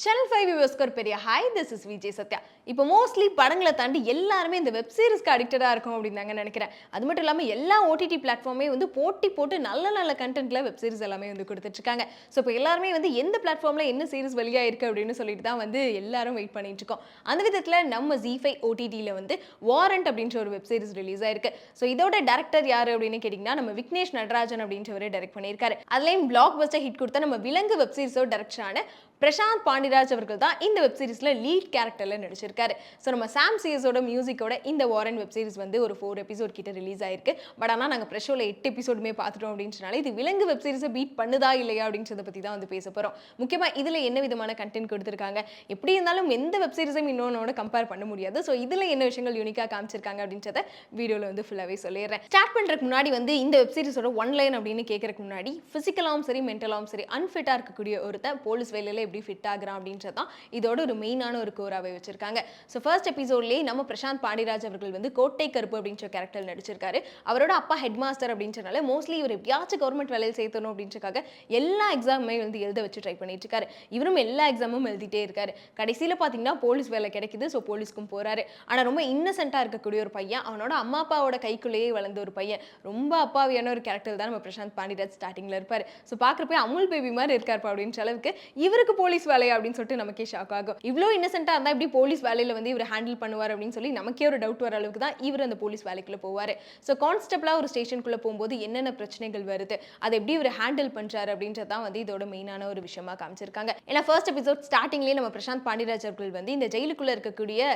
Channel 5 வியூவர்ஸ்க்கு ஒரு பெரிய hi, this is Vijay Sathya. இப்போ மோஸ்ட்லி படங்களை தாண்டி எல்லாருமே இந்த வெப் சீரிஸ்க்கு அடிக்டடாக இருக்கும் அப்படின்னு தாங்க நினைக்கிறேன். அது மட்டும் இல்லாமல் எல்லா ஓடிடி பிளாட்ஃபார்மே வந்து போட்டி போட்டு நல்ல நல்ல கண்டென்ட்ல வெப் சீரிஸ் எல்லாமே வந்து கொடுத்துட்ருக்காங்க. ஸோ இப்போ எல்லாருமே வந்து எந்த பிளாட்ஃபார்மில் என்ன சீரிஸ் வெளியாக இருக்குது அப்படின்னு சொல்லிட்டு தான் வந்து எல்லாரும் வெயிட் பண்ணிட்டு இருக்கோம். அந்த விதத்தில் நம்ம ZEE5 ஓடிடியில் வந்து வாரண்ட் அப்படின்ற ஒரு வெப் சீரிஸ் ரிலீஸ் ஆயிருக்கு. ஸோ இதோட டேரக்டர் யார் அப்படின்னு கேட்டிங்கன்னா நம்ம விக்னேஷ் நடராஜன் அப்படின்றவர் டைரக்ட் பண்ணியிருக்காரு. அதுலேயும் பிளாக் பஸ்டர் ஹிட் கொடுத்த நம்ம விலங்கு வெப் சீரிஸோட டேரக்டரான பிரசாந்த் பாண்டிராஜ் அவர்கள் தான் இந்த வெப் சீரிஸ்ல லீட் கேரக்டர்ல நடிச்சிருக்காரு. ஸோ நம்ம சாம் சிஎஸோட மியூசிக்கோட இந்த வாரன் வெப் சீரிஸ் வந்து ஒரு 4 எபிசோட் கிட்ட ரிலீஸ் ஆயிருக்கு. பட் ஆனால் நாங்கள் ப்ரெஷோவில் 8 எபிசோடுமே பார்த்துட்டோம் அப்படின்றனால இது விலங்கு வெப் சீரிஸை பீட் பண்ணுதா இல்லையா அப்படின்றத பற்றி தான் வந்து பேச போகிறோம். முக்கியமாக இதில் என்ன விதமான கண்டென்ட் கொடுத்துருக்காங்க, எப்படி இருந்தாலும் எந்த வெப் சீரிஸையும் இன்னொன்னோட கம்பேர் பண்ண முடியாது. ஸோ இதில் என்ன விஷயங்கள் யூனிக்காக காமிச்சிருக்காங்க அப்படின்றத வீடியோவில் வந்து ஃபுல்லாகவே சொல்லிடுறேன். ஸ்டார்ட் பண்ணுறதுக்கு முன்னாடி வந்து இந்த வெப் சீரிஸோட ஒன்லைன் அப்படின்னு கேட்கறதுக்கு முன்னாடி ஃபிசிக்கலாகவும் சரி மென்டலாகவும் சரி அன்ஃபிட்டாக இருக்கக்கூடிய ஒருத்தன் போலீஸ் வேலையில் எப்படி ஃபிட் ஆகிறான் அப்படின்றதான் இதோட ஒரு மெயினான ஒரு கோராவே வச்சிருக்காங்க. ஸோ ஃபர்ஸ்ட் எபிசோட்லேயே நம்ம பிரசாந்த் பாண்டிராஜ் அவர்கள் வந்து கோட்டை கருப்பு அப்படின்ற கேரக்டர் நடிச்சிருக்காரு. அவரோட அப்பா ஹெட் மாஸ்டர் அப்படின்றனால மோஸ்ட்லி இவர் எப்படியாச்சும் கவர்மெண்ட் வேலையில் சேர்த்தணும் அப்படின்றக்காக எல்லா எக்ஸாமுமே வந்து எழுத வச்சு ட்ரை பண்ணிட்டு இருக்காரு. இவரும் எல்லா எக்ஸாமும் எழுதிட்டே இருக்காரு. கடைசியில் பார்த்தீங்கன்னா போலீஸ் வேலை கிடைக்குது. ஸோ போலீஸ்க்கும் போறாரு. ஆனால் ரொம்ப இன்னசென்ட்டாக இருக்கக்கூடிய ஒரு பையன், அவனோட அம்மா அப்பாவோட கைக்குள்ளேயே வளர்ந்த ஒரு பையன், ரொம்ப அப்பாவியான ஒரு கேரக்டர் தான் நம்ம பிரசாந்த் பாண்டிராஜ் ஸ்டார்டிங்ல இருப்பாரு. ஸோ பார்க்குறப்ப அமுல் பேபி மாதிரி இருக்காருப்பா அப்படின்ற அளவுக்கு இவருக்கு போலீஸ் வேலையா அப்படின்னு சொல்லிட்டு நமக்கே ஷாக் ஆகும். இவ்வளோ இன்னசென்ட்டாக இருந்தால் எப்படி போலீஸ் வேலையில் வந்து இவர் ஹேண்டில் பண்ணுவார் அப்படின்னு சொல்லி நமக்கே ஒரு டவுட் வர அளவுக்கு தான் இவர் அந்த போலீஸ் வேலைக்குள்ள போவார். ஸோ கான்ஸ்டபிளாக ஒரு ஸ்டேஷனுக்குள்ளே போகும்போது என்னென்ன பிரச்சனைகள் வருது, அதை எப்படி இவர் ஹேண்டில் பண்ணுறாரு அப்படின்றது தான் வந்து இதோட மெயினான ஒரு விஷயமா காமிச்சிருக்காங்க. ஏன்னா ஃபர்ஸ்ட் எபிசோட் ஸ்டார்டிங்லேயே நம்ம பிரசாந்த் பாண்டிராஜ் அவர்கள் வந்து இந்த ஜெயிலுக்குள்ளே இருக்கக்கூடிய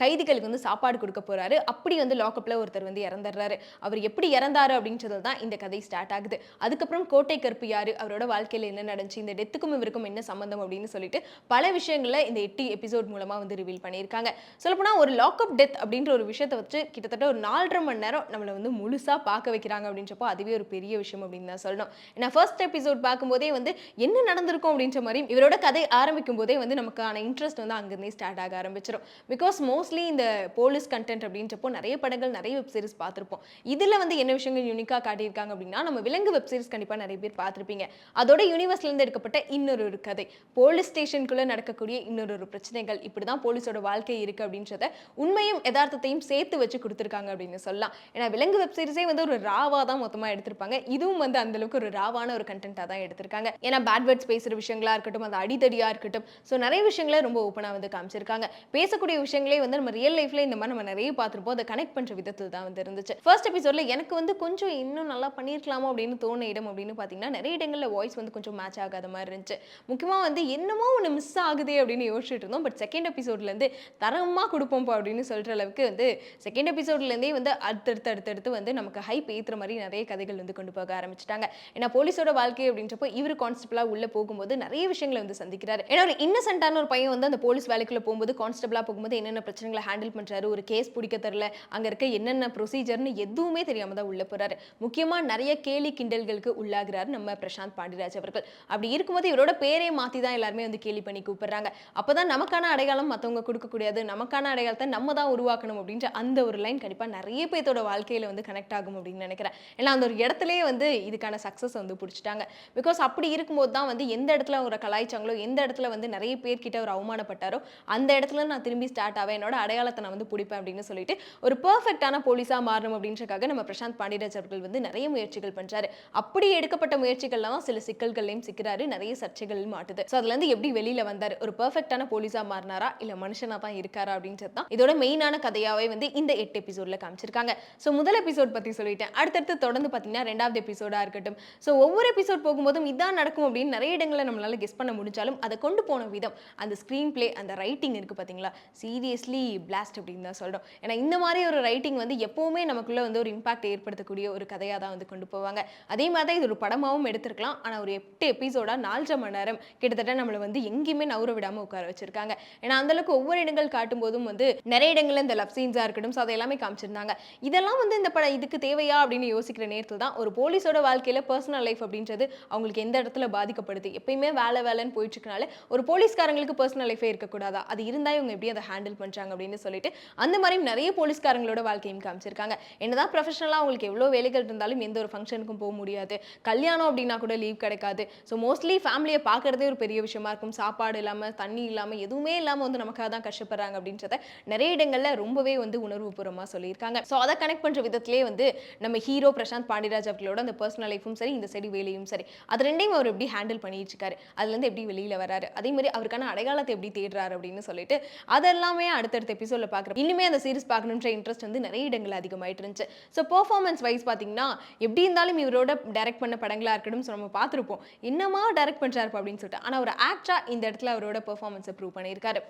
கைதிகளுக்கு வந்து சாப்பாடு கொடுக்க போறாரு. அப்படி வந்து லாக்அப்ல ஒருத்தர் வந்து இறந்துடுறாரு. அவர் எப்படி இறந்தாரு அப்படின்றது தான் இந்த கதை ஸ்டார்ட் ஆகுது. அதுக்கப்புறம் கோட்டை கருப்பு யாரு, அவரோட வாழ்க்கையில் என்ன நடந்துச்சு, இந்த டெத்துக்கும் இவருக்கும் என்ன சம்பந்தம் அப்படின்னு சொல்லிட்டு பல விஷயங்களை இந்த 8 எபிசோட் மூலமா வந்து ரிவீல் பண்ணியிருக்காங்க. சொல்லப்போனா ஒரு லாக்அப் டெத் அப்படின்ற ஒரு விஷயத்தை வச்சு கிட்டத்தட்ட ஒரு 4.5 மணி நேரம் நம்மளை வந்து முழுசா பார்க்க வைக்கிறாங்க அப்படின்றப்போ அதுவே ஒரு பெரிய விஷயம் அப்படின்னு தான் சொல்லணும். ஏன்னா ஃபர்ஸ்ட் எபிசோட் பார்க்கும்போதே வந்து என்ன நடந்திருக்கும் அப்படின்ற மாதிரி இவரோட கதை ஆரம்பிக்கும் போதே வந்து நமக்கான இன்ட்ரெஸ்ட் வந்து அங்கிருந்தே ஸ்டார்ட் ஆக ஆரம்பிச்சிடும். பிகாஸ் மோஸ்ட்லி இந்த போலீஸ் கண்டென்ட் அப்படின்றப்போ நிறைய படங்கள் நிறைய வெப் சீரிஸ் பார்த்துருப்போம். இதில் வந்து என்ன விஷயங்கள் யூனிக்காக காட்டியிருக்காங்க அப்படின்னா நம்ம விலங்கு வெப் சீரிஸ் கண்டிப்பாக நிறைய பேர் பார்த்துருப்பீங்க. அதோட யூனிவர்ஸ்லேருந்து எடுக்கப்பட்ட இன்னொரு கதை, போலீஸ் ஸ்டேஷனுக்குள்ள நடக்கக்கூடிய இன்னொரு பிரச்சனைகள், இப்படிதான் போலீஸோட வாழ்க்கை இருக்கு அப்படின்றத உண்மையும் யதார்த்தத்தையும் சேர்த்து வச்சு கொடுத்துருக்காங்க அப்படின்னு சொல்லலாம். ஏன்னா விலங்கு வெப் சீரிஸே வந்து ஒரு ராவா தான் மொத்தமாக எடுத்திருப்பாங்க. இதுவும் வந்து அந்த அளவுக்கு ஒரு ராவான ஒரு கண்டென்ட்டாக தான் எடுத்திருக்காங்க. ஏன்னா பேட் வேர்ட்ஸ் பேசுகிற விஷயங்களா இருக்கட்டும், அந்த அடிதடியா இருக்கட்டும், ஸோ நிறைய விஷயங்களை ரொம்ப ஓப்பனாக வந்து காமிச்சிருக்காங்க. பேசக்கூடிய விஷயங்களே வந்து நம்ம ரியல் லைஃப்ல இந்த மாதிரி நம்ம நிறைய பார்த்துருப்போம். அதை கனெக்ட் பண்ற விதத்தில் தான் வந்து இருந்துச்சு. ஃபர்ஸ்ட் எபிசோட்ல எனக்கு வந்து கொஞ்சம் இன்னும் நல்லா பண்ணியிருக்கலாமோ அப்படின்னு தோண இடம் அப்படின்னு பார்த்தீங்கன்னா நிறைய இடங்கள்ல வாய்ஸ் வந்து கொஞ்சம் மேட்ச் ஆகாத மாதிரி இருந்துச்சு. முக்கியமாக வந்து என்னமோ ஒன்று மிஸ் ஆகுதே அப்படின்னு யோசிச்சுட்டு இருந்தோம். பட் செகண்ட் எபிசோட்லேருந்து தரமாக கொடுப்போம்ப்பா அப்படின்னு சொல்கிற அளவுக்கு வந்து செகண்ட் எபிசோட்லேருந்தே வந்து அடுத்தடுத்து வந்து நமக்கு ஹைப் ஏற்றுற மாதிரி நிறைய கதைகள் வந்து கொண்டு போக ஆரம்பிச்சிட்டாங்க. ஏன்னா போலீஸோட வாழ்க்கை அப்படின்றப்போ இவர் கான்ஸ்டபிளாக உள்ள போகும்போது நிறைய விஷயங்களை வந்து சந்திக்கிறாரு. ஏன்னா ஒரு இன்னசென்ட்டான ஒரு பையன் வந்து அந்த போலீஸ் வேலைக்குள்ள போகும்போது கான்ஸ்டபிளாக போகும்போது என்னென்ன பிரச்சனைகளை ஹேண்டில் பண்ணுறாரு, ஒரு கேஸ் பிடிக்க தரல, அங்கே இருக்க என்னென்ன ப்ரொசீஜர்னு எதுவுமே தெரியாமல் தான் உள்ள போகிறாரு. முக்கியமாக நிறைய கேலி கிண்டல்களுக்கு உள்ளாகிறாரு நம்ம பிரசாந்த் பாண்டிராஜ் அவர்கள். அப்படி இருக்கும்போது இவரோட பேரே மாற்றி தான் எல்லாருமே வந்து கேலி பண்ணி கூப்பிடுறாங்க. அப்போ தான் நமக்கான அடையாளம் மற்றவங்க கொடுக்கக்கூடாது, நமக்கான அடையாளத்தை நம்ம தான் உருவாக்கணும் அப்படின்ற அந்த ஒரு லைன் கண்டிப்பாக நிறைய பேர்த்தோட வாழ்க்கையில் வந்து கனெக்ட் ஆகும் அப்படின்னு நினைக்கிறேன். ஏன்னா அந்த ஒரு இடத்துலேயே வந்து இதுக்கான சக்ஸஸ் வந்து பிடிச்சிட்டாங்க. பிகாஸ் அப்படி இருக்கும்போது தான் வந்து எந்த இடத்துல அவரை கலாய்ச்சாங்களோ, எந்த இடத்துல வந்து நிறைய பேர்கிட்ட அவர் அவமானப்பட்டாரோ அந்த இடத்துல நான் திரும்பி ஸ்டார்ட் ஆவேன், என்னோட அடையாளத்தை நான் வந்து பிடிப்பேன் அப்படின்னு சொல்லிட்டு ஒரு பெர்ஃபெக்டான போலீஸாக மாறணும் அப்படின்றக்காக நம்ம பிரசாந்த் பாண்டிராஜ் அவர்கள் வந்து நிறைய முயற்சிகள் பண்றாரு. அப்படி எடுக்கப்பட்ட முயற்சிகள்லாம் சில சிக்கல்களையும் சிக்கிறாரு, நிறைய சர்ச்சைகள் மாட்டுது. ஸோ அதுல இருந்து எப்படி வெளியில வந்தார், ஒரு பெர்ஃபெக்டான போலீஸா மாறினாரா இல்ல மனுஷனா தான் இருக்காரா அப்படின்றது தான் இதோட மெயினான கதையாவே வந்து இந்த 8 எபிசோட்ல காமிச்சிருக்காங்க. ஸோ முதல் எபிசோட் பத்தி சொல்லிட்டேன். அடுத்தடுத்து தொடர்ந்து பார்த்தீங்கன்னா 2வது எபிசோடா இருக்கட்டும், ஸோ ஒவ்வொரு எபிசோட் போகும்போதும் இதான் நடக்கும் அப்படின்னு நிறைய இடங்களை நம்மளால கெஸ் பண்ண முடிஞ்சாலும் அதை கொண்டு போன விதம், அந்த ஸ்க்ரீன் பிளே, அந்த ரைட்டிங் இருக்கு பார்த்தீங்களா, சீரியஸ்லி பிளாஸ்ட் அப்படின்னு தான் சொல்றோம். ஏன்னா இந்த மாதிரி ஒரு ரைட்டிங் வந்து எப்பவுமே நமக்குள்ள வந்து ஒரு இம்பாக்ட் ஏற்படுத்தக்கூடிய ஒரு கதையாக தான் வந்து கொண்டு போவாங்க. அதே மாதிரி தான் இது ஒரு படமாகவும் எடுத்திருக்கலாம். ஆனால் ஒரு 8 எபிசோடா 4.5 மணி நேரம் கிட்டத்தட்ட நம்மளை வந்து எங்கேயுமே நவுற விடாமல் உட்கார வச்சிருக்காங்க. ஏன்னா அந்த அளவுக்கு ஒவ்வொரு இடங்கள் காட்டும் போதும் வந்து நிறைய இடங்கள்ல இந்த லவ் சீன்ஸாக இருக்கட்டும், ஸோ அதை எல்லாமே காமிச்சிருந்தாங்க. இதெல்லாம் வந்து இந்த படம் இதுக்கு தேவையா அப்படின்னு யோசிக்கிற நேரத்தில் தான் ஒரு போலீஸோட வாழ்க்கையில் பர்சனல் லைஃப் அப்படின்றது அவங்களுக்கு எந்த இடத்துல பாதிக்கப்படுது, எப்பயுமே வேலைன்னு போயிட்டு இருக்கனால ஒரு போலீஸ்காரங்களுக்கு பர்சனல் லைஃபே இருக்கக்கூடாதா, அது இருந்தால் இவங்க எப்படி அதை ஹேண்டில் பண்ணுறாங்க அப்படின்னு சொல்லிட்டு அந்த மாதிரி நிறைய போலீஸ்காரங்களோட வாழ்க்கையும் காமிச்சிருக்காங்க. என்னதான் ப்ரொஃபஷனலாக அவங்களுக்கு எவ்வளோ வேலைகள் இருந்தாலும் எந்த ஒரு ஃபங்க்ஷனுக்கும் போக முடியாது, கல்யாணம் அப்படின்னா கூட லீவ் கிடைக்காது. ஸோ மோஸ்ட்லி ஃபேமிலியை பார்க்கறதே ஒரு பெரிய விஷயமா இருக்கும். சாப்பாடு இல்லாமல், தண்ணி இல்லாமல், எதுவுமே இல்லாமல் வந்து நமக்காக தான் கஷ்டப்படுறாங்க அப்படின்றத நிறைய இடங்களில் ரொம்பவே வந்து உணர்வுபூர்வமாக சொல்லியிருக்காங்க. ஸோ அதை கனெக்ட் பண்ணுற விதத்திலே வந்து நம்ம ஹீரோ பிரசாந்த் பாண்டியராஜ் அவர்களோட அந்த பர்சனல் லைஃபும் சரி, இந்த சைடு வேலையும் சரி, அது ரெண்டையும் அவர் எப்படி ஹேண்டில் பண்ணிட்டு இருக்காரு, அதுலேருந்து எப்படி வெளியில் வராரு, அதே மாதிரி அவருக்கான அடையாளத்தை எப்படி தேடுறாரு அப்படின்னு சொல்லிட்டு அதெல்லாமே அடுத்தடுத்த எபிசோட்ல பார்க்குறோம். இனிமே அந்த சீரிஸ் பார்க்கணுன்ற இன்ட்ரெஸ்ட் வந்து நிறைய இடங்கள் அதிகமாயிட்டு இருந்துச்சு. ஸோ பெர்ஃபார்மன்ஸ் வைஸ் பார்த்தீங்கன்னா எப்படி இருந்தாலும் இவரோட டைரக்ட் பண்ண படங்களா இருக்கட்டும், ஸோ நம்ம பார்த்துருப்போம் என்னமா டைரக்ட் பண்ணுறாரு அப்படின்னு சொல்லிட்டு. ஆனால் ஒரு ஆக்டரா இந்த இடத்துல அவரோட பெர்ஃபார்மன்ஸை ப்ரூவ் பண்ணியிருக்காரு.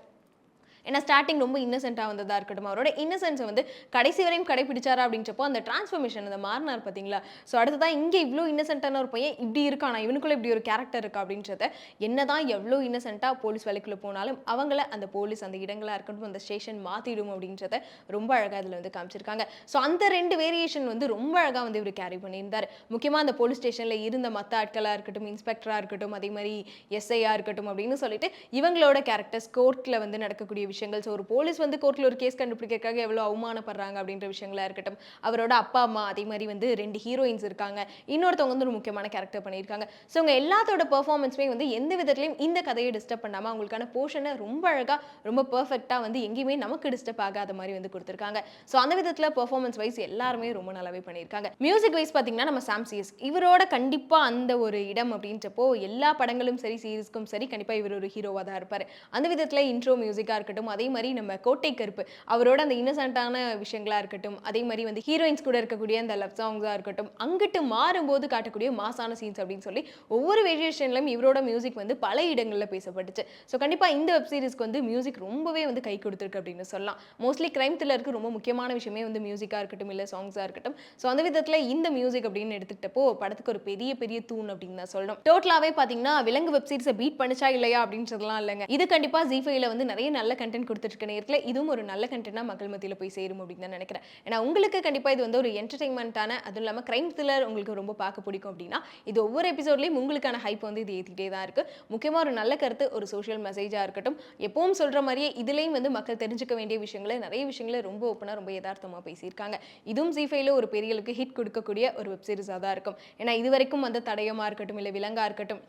ஏன்னா ஸ்டார்டிங் ரொம்ப இன்னசென்ட்டாக வந்ததாக இருக்கட்டும், அவரோட இன்னசென்ஸை வந்து கடைசி வரையும் கடைபிடிச்சாரா அப்படின்றப்போ அந்த டிரான்ஸ்ஃபர்மேஷன் அந்த மாறினார் பார்த்தீங்களா. ஸோ அடுத்ததான் இங்கே இவ்வளோ இன்னசென்ட்டான ஒரு பையன் இப்படி இருக்கானா, இவனுக்குள்ள இப்படி ஒரு கேரக்டர் இருக்கா அப்படின்றத என்னதான் எவ்வளோ இன்னசென்ட்டாக போலீஸ் வேலைக்குள்ளே போனாலும் அவங்கள அந்த போலீஸ் அந்த இடங்களாக இருக்கட்டும் அந்த ஸ்டேஷன் மாற்றிடும் அப்படின்றத ரொம்ப அழகாக அதில் வந்து காமிச்சிருக்காங்க. ஸோ அந்த ரெண்டு வேரியேஷன் வந்து ரொம்ப அழகாக வந்து இவர் கேரி பண்ணியிருந்தார். முக்கியமாக அந்த போலீஸ் ஸ்டேஷனில் இருந்த மற்ற ஆட்களாக இருக்கட்டும், இன்ஸ்பெக்டராக இருக்கட்டும், அதே மாதிரி எஸ்ஐயாக இருக்கட்டும் அப்படின்னு சொல்லிட்டு இவங்களோட கேரக்டர்ஸ் கோர்ட்டில் வந்து நடக்கக்கூடிய விஷயங்கள். ஸோ ஒரு போலீஸ் வந்து கோர்ட்டில் ஒரு கேஸ் கண்டுபிடிக்கிறதுக்காக எவ்வளோ அவமானப்படுறாங்க அப்படின்ற விஷயங்களா இருக்கட்டும், அவரோட அப்பா அம்மா, அதே மாதிரி வந்து 2 ஹீரோயின்ஸ் இருக்காங்க, இன்னொருத்தவங்க வந்து ஒரு முக்கியமான கேரக்டர் பண்ணியிருக்காங்க. ஸோ அவங்க எல்லாத்தோட பெர்ஃபார்மன்ஸுமே வந்து எந்த விதத்துலையும் இந்த கதையை டிஸ்டர்ப் பண்ணாமல் அவங்களுக்கான போர்ஷனை ரொம்ப அழகாக ரொம்ப பர்ஃபெக்டாக வந்து எங்கேயுமே நமக்கு டிஸ்டர்ப் ஆகாத மாதிரி வந்து கொடுத்துருக்காங்க. ஸோ அந்த விதத்தில் பெர்ஃபார்மன்ஸ் வைஸ் எல்லாருமே ரொம்ப நல்லாவே பண்ணியிருக்காங்க. மியூசிக் வைஸ் பார்த்தீங்கன்னா நம்ம சாம் சிஎஸ் இவரோட கண்டிப்பாக அந்த ஒரு இடம் அப்படின்றப்போ எல்லா படங்களும் சரி சீரிஸ்க்கும் சரி கண்டிப்பாக இவர் ஒரு ஹீரோவாக தான் இருப்பார். அந்த விதத்தில் இன்ட்ரோ மியூசிக்காக இருக்கட்டும், அதே மாதிரி நம்ம கோட்டை கருப்பு அவரோட அந்த இன்னசென்ட்டான விஷயங்களா இருக்கட்டும், அதே மாதிரி வந்து ஹீரோயின்ஸ் கூட இருக்கக்கூடிய அந்த லவ் சாங்ஸாக இருக்கட்டும், அங்கிட்டு மாறும்போது காட்டக்கூடிய மாசான சீன்ஸ் அப்படின்னு சொல்லி ஒவ்வொரு வேரியேஷன்லையும் இவரோட மியூசிக் வந்து பல இடங்களில் பேசப்பட்டுச்சு. ஸோ கண்டிப்பாக இந்த வெப் சீரிஸ்க்கு வந்து மியூசிக் ரொம்பவே வந்து கை கொடுத்துருக்கு அப்படின்னு சொல்லலாம். மோஸ்ட்லி கிரைம் த்ரில்லருக்கு ரொம்ப முக்கியமான விஷயமே வந்து மியூசிக்காக இருக்கட்டும் இல்லை சாங்ஸாக இருக்கட்டும். ஸோ அந்த விதத்தில் இந்த மியூசிக் அப்படின்னு எடுத்துக்கிட்டப்போ படத்துக்கு ஒரு பெரிய பெரிய தூண் அப்படின்னு தான் சொல்லணும். டோட்டலாகவே பார்த்தீங்கன்னா விலங்கு வெப் சீரிஸை பீட் பண்ணிச்சா இல்லையா அப்படின்றதுலாம் இல்லைங்க. இது கண்டிப்பாக ஜீ5ல வந்து நிறைய நல்ல கண்டென்ட் கொடுத்துட்டு நேரத்தில் இதுவும் ஒரு நல்ல கண்டென்ட்டாக மக்கள் மத்தியில் போய் சேரும் அப்படின்னு தான் நினைக்கிறேன். ஏன்னா உங்களுக்கு கண்டிப்பாக இது வந்து ஒரு என்டர்டைன்மெண்ட்டான, அதுவும் இல்லாமல் கிரைம் த்ரில்லர் உங்களுக்கு ரொம்ப பார்க்க பிடிக்கும் அப்படின்னா இது ஒவ்வொரு எபிசோட்லையும் உங்களுக்கான ஹைப் வந்து இது ஏற்றிட்டே தான் இருக்குது. முக்கியமாக ஒரு நல்ல கருத்து, ஒரு சோஷியல் மெசேஜாக இருக்கட்டும், எப்பவும் சொல்கிற மாதிரியே இதுலேயும் வந்து மக்கள் தெரிஞ்சுக்க வேண்டிய விஷயங்களை நிறைய விஷயங்களை ரொம்ப ஓப்பனாக ரொம்ப யதார்த்தமாக பேசியிருக்காங்க. இதுவும் ஜீ5ல ஒரு பெரிய அளவுக்கு ஹிட் கொடுக்கக்கூடிய ஒரு வெப் சீரிஸாக தான் இருக்கும். ஏன்னா இது வரைக்கும் வந்து தடயமாக இருக்கட்டும் இல்லை விலங்காக இருக்கட்டும்,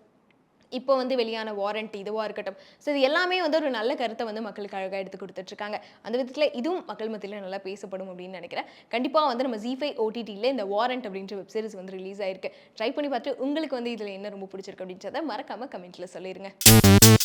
இப்போ வந்து வெளியான வாரண்ட் இதுவாக இருக்கட்டும், ஸோ இது எல்லாமே வந்து ஒரு நல்ல கருத்தை வந்து மக்களுக்கு அழகாக எடுத்து கொடுத்துட்ருக்காங்க. அந்த விதத்தில் இதுவும் மக்கள் மத்தியில் நல்லா பேசப்படும் அப்படின்னு நினைக்கிறேன். கண்டிப்பாக வந்து நம்ம ஜீ5 ஓடிடியில் இந்த வாரண்ட் அப்படின்ற வெப் சீரிஸ் வந்து ரிலீஸ் ஆயிருக்கு. ட்ரை பண்ணி பார்த்து உங்களுக்கு வந்து இதில் என்ன ரொம்ப பிடிச்சிருக்கு அப்படின்றத மறக்காமல் கமெண்ட்டில் சொல்லிடுங்க.